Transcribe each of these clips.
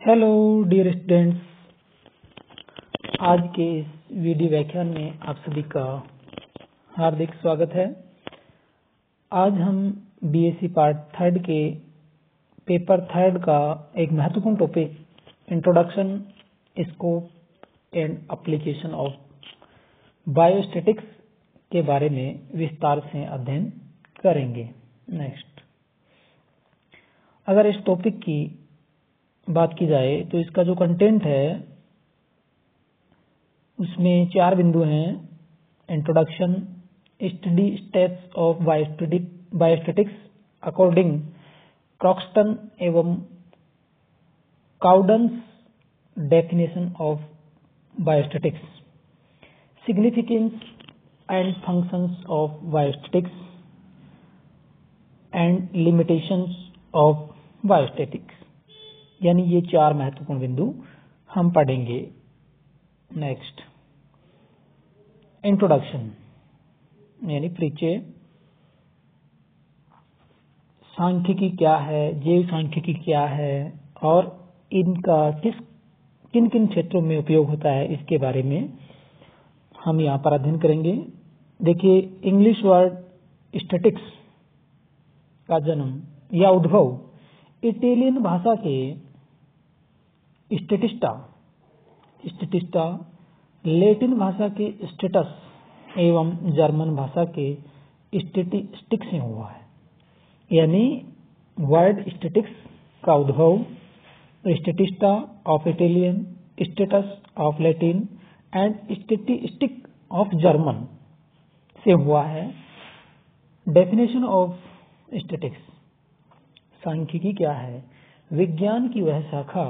Hello dear students, आज के इस वीडियो व्याख्यान में आप सभी का हार्दिक स्वागत है। आज हम बीएससी पार्ट थर्ड के पेपर थर्ड का एक महत्वपूर्ण topic introduction, scope and application of biostatics के बारे में विस्तार से अध्ययन करेंगे। नेक्स्ट, अगर इस टॉपिक की बात की जाए तो इसका जो कंटेंट है उसमें 4 बिंदु हैं। Introduction, study steps of biostatistics according Croxton एवं Cowden's definition of biostatistics, significance and functions of biostatistics and limitations of biostatistics, यानी ये 4 महत्वपूर्ण बिंदु हम पढ़ेंगे। नेक्स्ट, इंट्रोडक्शन यानी परिचय। सांख्यिकी क्या है, जैव सांख्यिकी क्या है और इनका किन किन क्षेत्रों में उपयोग होता है, इसके बारे में हम यहाँ पर अध्ययन करेंगे। देखिए, इंग्लिश वर्ड स्टैटिक्स का जन्म या उद्भव इटालियन भाषा के स्टैटिस्टा, लैटिन भाषा के स्टेटस एवं जर्मन भाषा के स्टैटिस्टिक्स से हुआ है। यानी वर्ड स्टैटिक्स का उद्भव statista of Italian, status of Latin and statistic of German से हुआ है। डेफिनेशन ऑफ स्टैटिक्स, सांख्यिकी क्या है? विज्ञान की वह शाखा,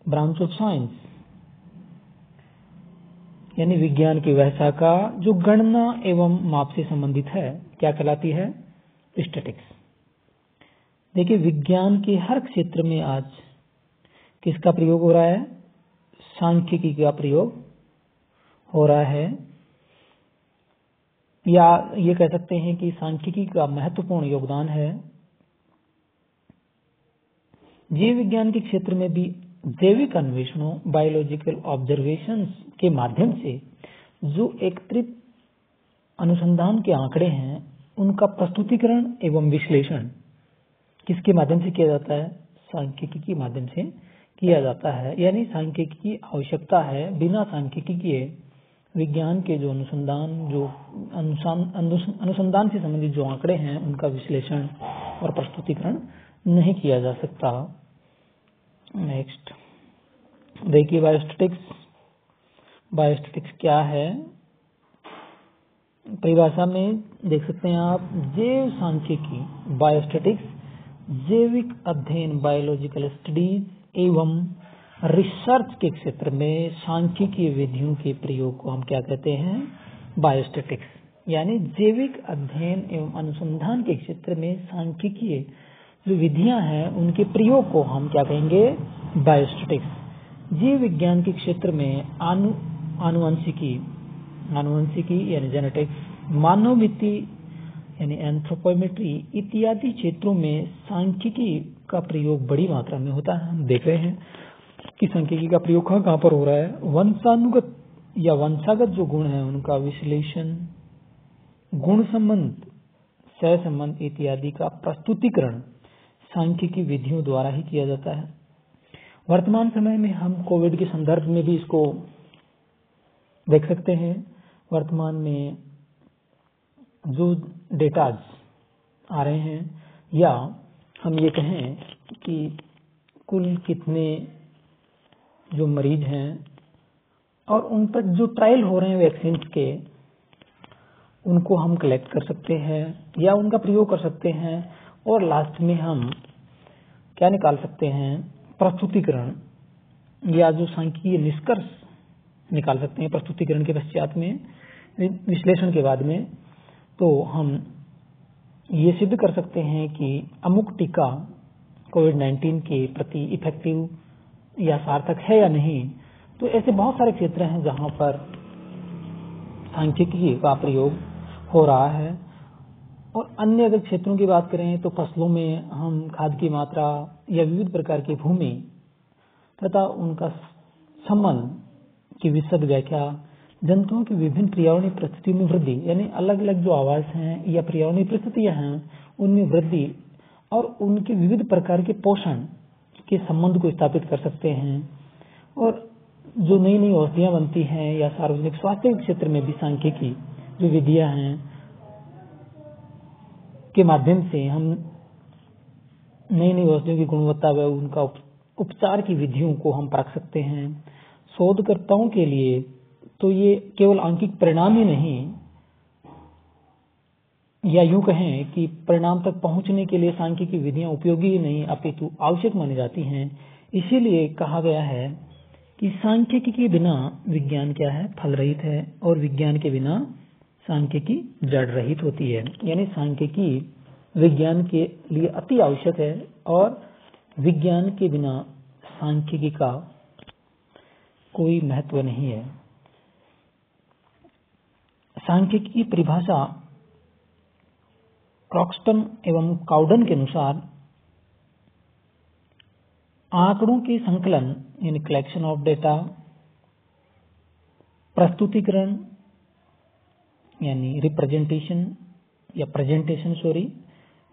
ब्रांच ऑफ साइंस, यानी विज्ञान की वह शाखा जो गणना एवं माप से संबंधित है, क्या कहलाती है? स्टैटिक्स। देखिए, विज्ञान के हर क्षेत्र में आज किसका प्रयोग हो रहा है? सांख्यिकी का प्रयोग हो रहा है, या ये कह सकते हैं कि सांख्यिकी का महत्वपूर्ण योगदान है। जीव विज्ञान के क्षेत्र में भी जैविक अन्वेषणों, बायोलॉजिकल ऑब्जर्वेशंस के माध्यम से जो एकत्रित अनुसंधान के आंकड़े हैं, उनका प्रस्तुतिकरण एवं विश्लेषण किसके माध्यम से किया जाता है? सांख्यिकी के माध्यम से किया जाता है। यानी सांख्यिकी की आवश्यकता है। बिना सांख्यिकी के विज्ञान के जो अनुसंधान से संबंधित जो आंकड़े हैं, उनका विश्लेषण और प्रस्तुतिकरण नहीं किया जा सकता। नेक्स्ट, देखिए, बायोस्टैटिक्स क्या है? परिभाषा में देख सकते हैं आप, जैव सांख्यिकी बायोस्टैटिक्स जैविक अध्ययन, बायोलॉजिकल स्टडीज एवं रिसर्च के क्षेत्र में सांख्यिकीय विधियों के प्रयोग को हम क्या कहते हैं? बायोस्टैटिक्स। यानी जैविक अध्ययन एवं अनुसंधान के क्षेत्र में सांख्यिकीय जो विधियां हैं, उनके प्रयोग को हम क्या कहेंगे? बायोस्टैटिक्स। जीव विज्ञान के क्षेत्र में आनुवंशिकी यानी जेनेटिक्स, मानवमिति यानी एंथ्रोपोमेट्री इत्यादि क्षेत्रों में सांख्यिकी का प्रयोग बड़ी मात्रा में होता है। हम देख रहे हैं कि सांख्यिकी का प्रयोग कहाँ पर हो रहा है? वंशानुगत या वंशागत जो गुण है, उनका विश्लेषण, गुण संबंध, सहसंबंध इत्यादि का प्रस्तुतिकरण सांख्यिकी विधियों द्वारा ही किया जाता है। वर्तमान समय में हम कोविड के संदर्भ में भी इसको देख सकते हैं। वर्तमान में जो डेटाज आ रहे हैं, या हम ये कहें कि कुल कितने जो मरीज हैं और उन पर जो ट्रायल हो रहे हैं वैक्सीन के, उनको हम कलेक्ट कर सकते हैं या उनका प्रयोग कर सकते हैं, और लास्ट में हम क्या निकाल सकते हैं? प्रस्तुतिकरण या जो सांख्यिकीय निष्कर्ष निकाल सकते हैं प्रस्तुतिकरण के पश्चात में, विश्लेषण के बाद में। तो हम ये सिद्ध कर सकते हैं कि अमुक टीका कोविड-19 के प्रति इफेक्टिव या सार्थक है या नहीं। तो ऐसे बहुत सारे क्षेत्र हैं जहां पर सांख्यिकी का प्रयोग हो रहा है, और अन्य अगर क्षेत्रों की बात करें तो फसलों में हम खाद की मात्रा या विविध प्रकार की भूमि तथा उनका संबंध की विशद व्याख्या, जंतुओं की विभिन्न पर्यावरणीय परिस्थितियों में वृद्धि, यानी अलग अलग जो आवास हैं या पर्यावरणीय परिस्थितियां हैं उनमें वृद्धि और उनके विविध प्रकार के पोषण के संबंध को स्थापित कर सकते हैं। और जो नई नई औषधियां बनती हैं या सार्वजनिक स्वास्थ्य के क्षेत्र में भी सांख्यिकी जो विधियां हैं के माध्यम से हम नई नई औषधियों की गुणवत्ता व उनका उपचार की विधियों को हम परख सकते हैं। शोधकर्ताओं के लिए तो ये केवल आंकिक परिणाम ही नहीं, या यूं कहें कि परिणाम तक पहुंचने के लिए सांख्यिकी विधियां उपयोगी ही नहीं अपितु आवश्यक मानी जाती हैं। इसीलिए कहा गया है कि सांख्यिकी के बिना विज्ञान क्या है, फल रहित है, और विज्ञान के बिना सांख्यिकी जड़ रहित होती है। यानी सांख्यिकी विज्ञान के लिए अति आवश्यक है और विज्ञान के बिना सांख्यिकी का कोई महत्व नहीं है। सांख्यिकी की परिभाषा क्रॉक्सटन एवं काउडन के अनुसार आंकड़ों के संकलन यानी कलेक्शन ऑफ डेटा, प्रस्तुतिकरण यानी रिप्रेजेंटेशन या प्रेजेंटेशन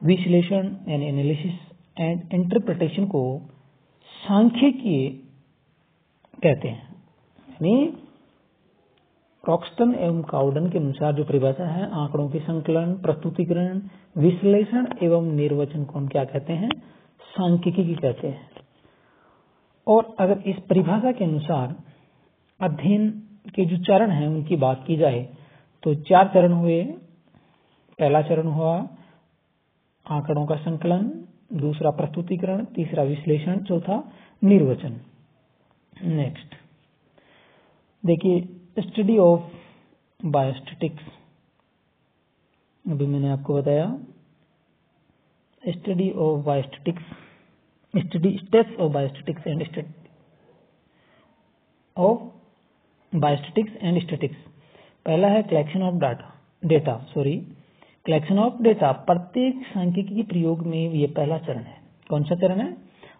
विश्लेषण यानी एनालिसिस एंड इंटरप्रिटेशन को सांख्यिकी कहते हैं। यानी क्रॉक्सटन एवं काउडन के अनुसार जो परिभाषा है, आंकड़ों के संकलन, प्रस्तुतिकरण, विश्लेषण एवं निर्वचन को हम क्या कहते हैं, सांख्यिकी कहते हैं। और अगर इस परिभाषा के अनुसार अध्ययन के जो चरण हैं उनकी बात की जाए तो 4 चरण हुए। पहला चरण हुआ आंकड़ों का संकलन, दूसरा प्रस्तुतिकरण, तीसरा विश्लेषण, चौथा निर्वचन। नेक्स्ट देखिए, स्टडी ऑफ बायोस्टैटिक्स। अभी मैंने आपको बताया study of biostatics, study steps of biostatistics and statics. पहला है collection of data. Collection of data प्रत्येक सांख्यिकी के प्रयोग में ये पहला चरण है। कौन सा चरण है?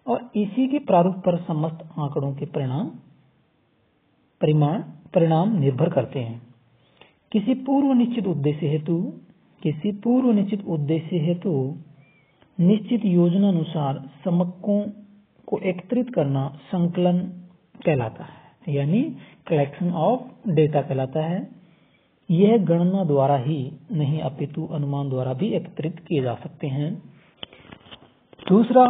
और इसी के प्रारूप पर समस्त आंकड़ों के परिणाम निर्भर करते हैं। किसी पूर्व निश्चित उद्देश्य हेतु निश्चित योजना अनुसार समकों को एकत्रित करना संकलन कहलाता है, यानी कलेक्शन ऑफ डेटा कहलाता है। यह गणना द्वारा ही नहीं अपितु अनुमान द्वारा भी एकत्रित किए जा सकते हैं। दूसरा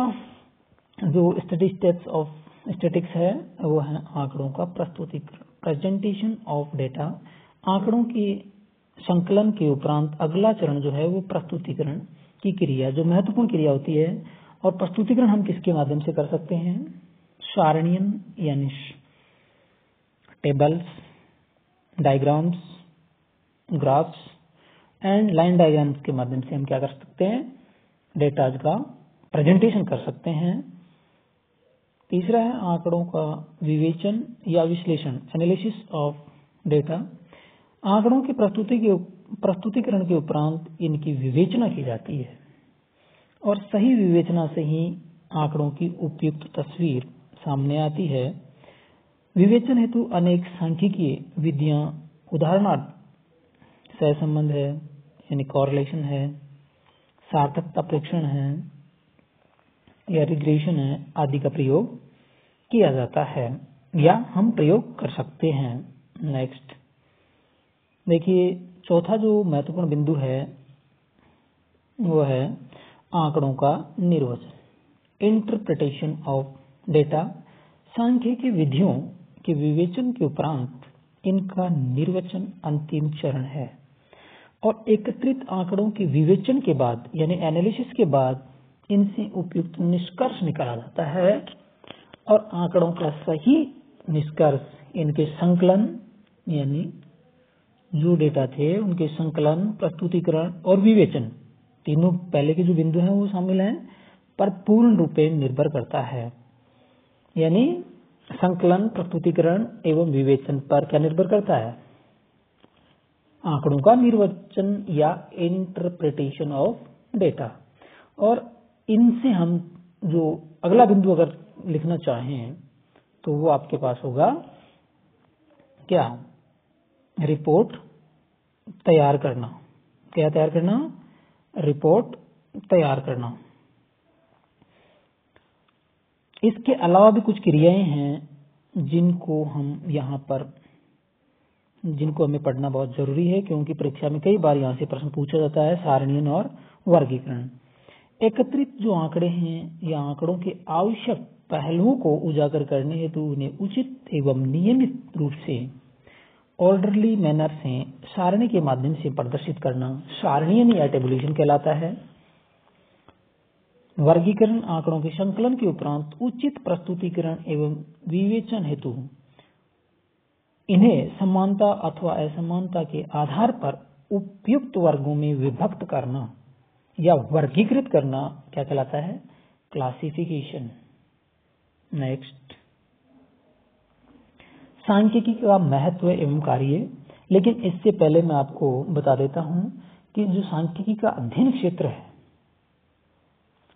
जो स्टडी स्टेप्स ऑफ स्टैटिक्स है वो है आंकड़ों का प्रस्तुतिकरण, प्रेजेंटेशन ऑफ डेटा। आंकड़ों के संकलन के उपरांत अगला चरण जो है वो प्रस्तुतिकरण की क्रिया, जो महत्वपूर्ण क्रिया होती है। और प्रस्तुतिकरण हम किसके माध्यम से कर सकते हैं? सारणियन यानी tables, diagrams, graphs and line diagrams के माध्यम से हम क्या कर सकते हैं? डेटा का प्रेजेंटेशन कर सकते हैं। तीसरा है आंकड़ों का विवेचन या विश्लेषण, एनालिसिस ऑफ डेटा। आंकड़ों की प्रस्तुतिकरण के उपरांत इनकी विवेचना की जाती है और सही विवेचना से ही आंकड़ों की उपयुक्त तस्वीर सामने आती है। विवेचन हेतु अनेक सांख्यिकीय विधियां, उदाहरणार्थ सहसंबंध है यानी कॉरलेशन है, सार्थकता परीक्षण है या रिग्रेशन है आदि का प्रयोग किया जाता है या हम प्रयोग कर सकते हैं। नेक्स्ट देखिए, चौथा जो महत्वपूर्ण बिंदु है वो है आंकड़ों का निर्वचन, इंटरप्रिटेशन ऑफ डेटा। सांख्यिकी विधियों के विवेचन के उपरांत इनका निर्वचन अंतिम चरण है और एकत्रित आंकड़ों के विवेचन के बाद यानी एनालिसिस के बाद इनसे उपयुक्त निष्कर्ष निकाला जाता है और आंकड़ों का सही निष्कर्ष इनके संकलन यानी जो डेटा थे उनके संकलन, प्रस्तुतिकरण और विवेचन, तीनों पहले के जो बिंदु हैं वो शामिल हैं, पर पूर्ण रूपे निर्भर करता है। यानी संकलन, प्रस्तुतिकरण एवं विवेचन पर क्या निर्भर करता है? आंकड़ों का निर्वचन या इंटरप्रिटेशन ऑफ डेटा। और इनसे हम जो अगला बिंदु अगर लिखना चाहें तो वो आपके पास होगा क्या, रिपोर्ट तैयार करना। क्या तैयार करना, रिपोर्ट तैयार करना। इसके अलावा भी कुछ क्रियाएं हैं जिनको हमें पढ़ना बहुत जरूरी है, क्योंकि परीक्षा में कई बार यहाँ से प्रश्न पूछा जाता है, सारणीयन और वर्गीकरण। एकत्रित जो आंकड़े हैं या आंकड़ों के आवश्यक पहलुओं को उजागर करने हेतु उन्हें उचित एवं नियमित रूप से ऑर्डरली मैनर से सारणी के माध्यम से प्रदर्शित करना सारणीयन या टेबुलेशन कहलाता है। वर्गीकरण आंकड़ों के संकलन के उपरांत उचित प्रस्तुतिकरण एवं विवेचन हेतु इन्हें समानता अथवा असमानता के आधार पर उपयुक्त वर्गों में विभक्त करना या वर्गीकृत करना क्या कहलाता है, क्लासिफिकेशन। नेक्स्ट, सांख्यिकी का महत्व एवं कार्य। लेकिन इससे पहले मैं आपको बता देता हूं कि जो सांख्यिकी का अध्ययन क्षेत्र है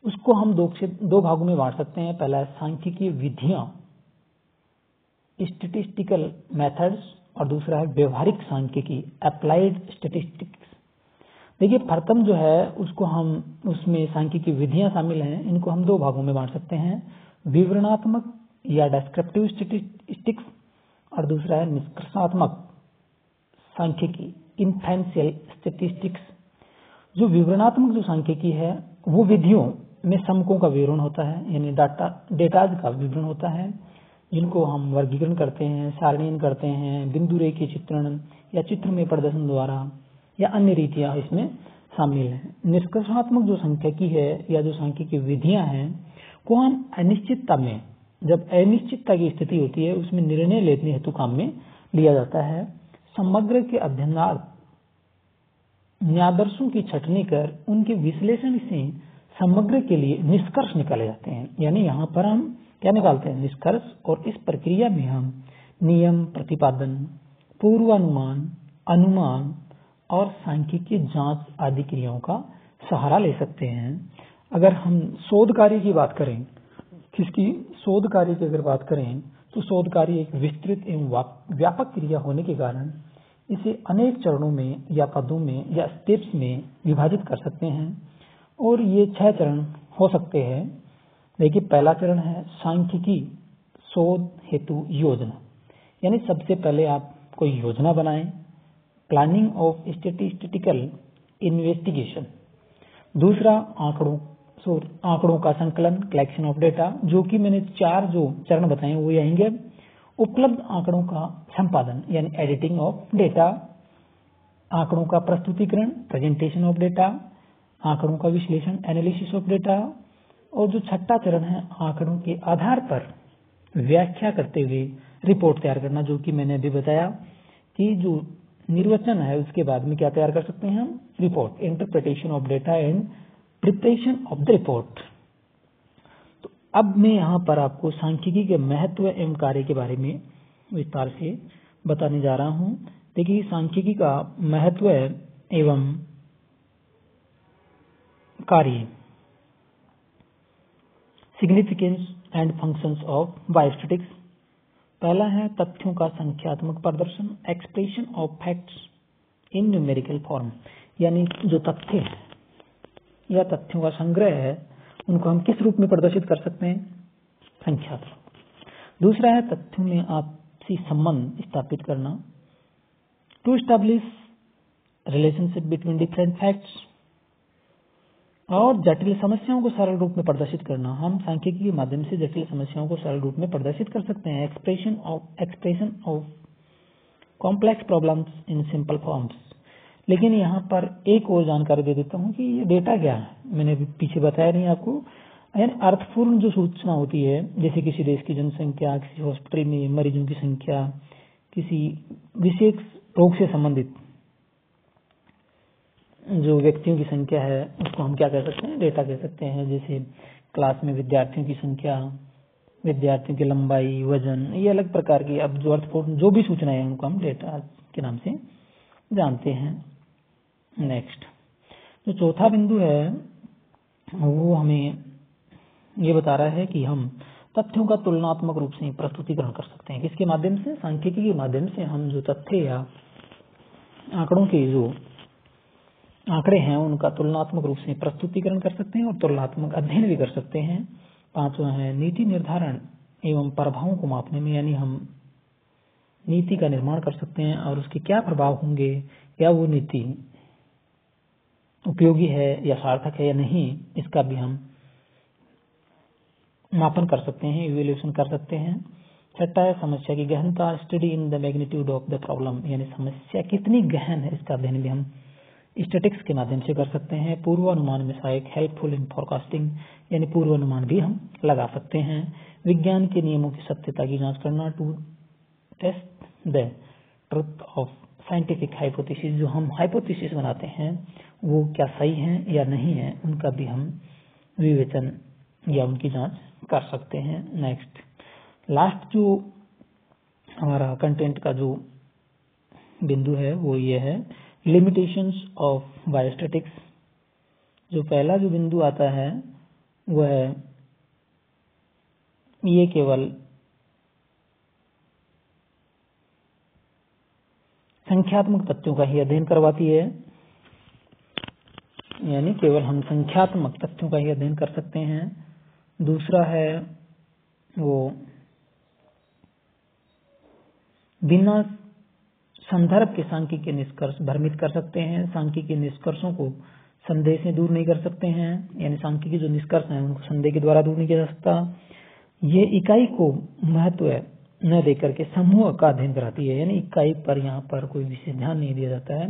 उसको हम दो भागों में बांट सकते हैं। पहला है सांख्यिकीय विधियां, स्टैटिस्टिकल मेथड्स, और दूसरा है व्यवहारिक सांख्यिकी, अप्लाइड स्टैटिस्टिक्स। देखिए, प्रथम जो है उसको हम, उसमें सांख्यिकी विधियां शामिल हैं, इनको हम दो भागों में बांट सकते हैं, विवरणात्मक या डिस्क्रिप्टिव स्टैटिस्टिक्स, और दूसरा है निष्कर्षात्मक सांख्यिकी, इन्फेरेंशियल स्टैटिस्टिक्स। जो विवरणात्मक जो सांख्यिकी है वो विधियों में समकों का विवरण होता है, यानी डेटाज का विवरण होता है, जिनको हम वर्गीकरण करते हैं, सारणीयन करते हैं, बिंदु रेखीय चित्रण या चित्र में प्रदर्शन द्वारा या अन्य रीतियां इसमें शामिल हैं। निष्कर्षात्मक जो सांख्यिकी है या जो सांख्यिकी विधियां हैं को हम अनिश्चितता में, जब अनिश्चितता की स्थिति होती है उसमें निर्णय लेने हेतु काम में लिया जाता है। समग्र के अध्ययनार्थ न्यायादर्शों की छटनी कर उनके विश्लेषण से समग्र के लिए निष्कर्ष निकाले जाते हैं। यानी यहाँ पर हम क्या निकालते हैं, निष्कर्ष, और इस प्रक्रिया में हम नियम, प्रतिपादन, पूर्वानुमान, अनुमान और सांख्यिकीय जांच आदि क्रियाओं का सहारा ले सकते हैं। अगर हम शोध कार्य की बात करें, शोध कार्य की अगर बात करें तो शोध कार्य एक विस्तृत एवं व्यापक क्रिया होने के कारण इसे अनेक चरणों में या पदों में या स्टेप्स में विभाजित कर सकते हैं, और ये 6 चरण हो सकते हैं। देखिए, पहला चरण है सांख्यिकी शोध हेतु योजना, यानी सबसे पहले आप कोई योजना बनाएं, प्लानिंग ऑफ स्टैटिस्टिकल इन्वेस्टिगेशन। दूसरा, आंकड़ों का संकलन, कलेक्शन ऑफ डेटा, जो कि मैंने 4 जो चरण बताए वो आएंगे। उपलब्ध आंकड़ों का संपादन, यानी एडिटिंग ऑफ डेटा, आंकड़ों का प्रस्तुतिकरण, प्रेजेंटेशन ऑफ डेटा, आंकड़ों का विश्लेषण, एनालिसिस ऑफ डेटा, और जो छठा चरण है आंकड़ों के आधार पर व्याख्या करते हुए रिपोर्ट तैयार करना, जो कि मैंने अभी बताया कि जो निर्वचन है उसके बाद में क्या तैयार कर सकते हैं हम, report, interpretation of data and preparation of the report. तो अब मैं यहाँ पर आपको सांख्यिकी के महत्व एवं कार्य के बारे में विस्तार से बताने जा रहा हूँ। देखिए, सांख्यिकी का महत्व एवं कार्य, significance and functions of biostatics. पहला है तथ्यों का संख्यात्मक प्रदर्शन, expression of facts in numerical form, यानी जो तथ्य है या तथ्यों का संग्रह है उनको हम किस रूप में प्रदर्शित कर सकते हैं, संख्यात्मक। दूसरा है तथ्यों में आपसी संबंध स्थापित करना, to establish relationship between different facts, और जटिल समस्याओं को सरल रूप में प्रदर्शित करना। हम सांख्यिकी के माध्यम से जटिल समस्याओं को सरल रूप में प्रदर्शित कर सकते हैं, expression of complex problems in simple forms. लेकिन यहाँ पर एक और जानकारी दे देता हूँ कि ये डेटा क्या है, मैंने अभी पीछे बताया नहीं आपको। यानी अर्थपूर्ण जो सूचना होती है, जैसे किसी देश की जनसंख्या, किसी हॉस्पिटल में मरीजों की संख्या, किसी विशेष रोग से संबंधित जो व्यक्तियों की संख्या है उसको हम क्या कह सकते हैं, डेटा कह सकते हैं। जैसे क्लास में विद्यार्थियों की संख्या, विद्यार्थियों की लंबाई, वजन, ये अलग प्रकार की अब जो अर्थपूर्ण जो भी सूचनाएं हैं उनको हम डेटा के नाम से जानते हैं। नेक्स्ट जो चौथा बिंदु है वो हमें ये बता रहा है कि हम तथ्यों का तुलनात्मक रूप से प्रस्तुतिकरण कर सकते हैं। किसके माध्यम से? सांख्यिकी के माध्यम से हम जो तथ्य या आंकड़ों के जो आंकड़े हैं उनका तुलनात्मक रूप से प्रस्तुतिकरण कर सकते हैं और तुलनात्मक अध्ययन भी कर सकते हैं। पांचवा है नीति निर्धारण एवं प्रभावों को मापने में, यानी हम नीति का निर्माण कर सकते हैं और उसके क्या प्रभाव होंगे, या वो नीति उपयोगी है या सार्थक है या नहीं, इसका भी हम मापन कर सकते हैं, इवैल्यूएशन कर सकते हैं। छठा है समस्या की गहनता, study in the magnitude of the problem, यानी समस्या कितनी गहन है इसका अध्ययन भी हम स्टैटिस्टिक्स के माध्यम से कर सकते हैं। पूर्वानुमान में सहायक, हेल्पफुल इन फोरकास्टिंग, यानी पूर्वानुमान भी हम लगा सकते हैं। विज्ञान के नियमों की सत्यता की जांच करना, to test the truth of scientific hypothesis, जो हम हाइपोथेसिस बनाते हैं वो क्या सही है या नहीं है, उनका भी हम विवेचन या उनकी जांच कर सकते हैं। नेक्स्ट लास्ट जो हमारा कंटेंट का जो बिंदु है वो ये है लिमिटेशंस ऑफ बायोस्टैटिक्स। जो पहला जो बिंदु आता है वह है ये केवल संख्यात्मक तथ्यों का ही अध्ययन करवाती है, यानी केवल हम संख्यात्मक तथ्यों का ही अध्ययन कर सकते हैं। दूसरा है वो बिना संदर्भ के सांख्यिकीय निष्कर्ष भ्रमित कर सकते हैं, सांख्यिकीय निष्कर्षों को संदेह से दूर नहीं कर सकते हैं, यानी सांख्यिकीय जो निष्कर्ष हैं उनको संदेह के द्वारा दूर नहीं किया जा सकता। ये इकाई को महत्व न देकर के समूह का अध्ययन कराती है, यानी इकाई पर यहाँ पर कोई विशेष ध्यान नहीं दिया जाता है,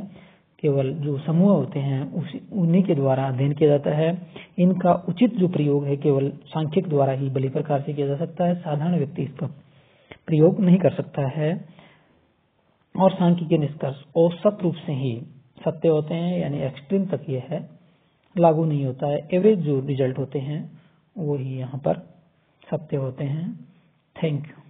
केवल जो समूह होते हैं उन्हीं के द्वारा अध्ययन किया जाता है। इनका उचित जो प्रयोग है केवल सांख्यिक द्वारा ही बड़ी प्रकार से किया जा सकता है, साधारण व्यक्ति इसका प्रयोग नहीं कर सकता है। और सांख्यिकीय निष्कर्ष औसत रूप से ही सत्य होते हैं, यानी एक्सट्रीम तक ये है लागू नहीं होता है। एवरेज जो रिजल्ट होते हैं वो ही यहाँ पर सत्य होते हैं। Thank you.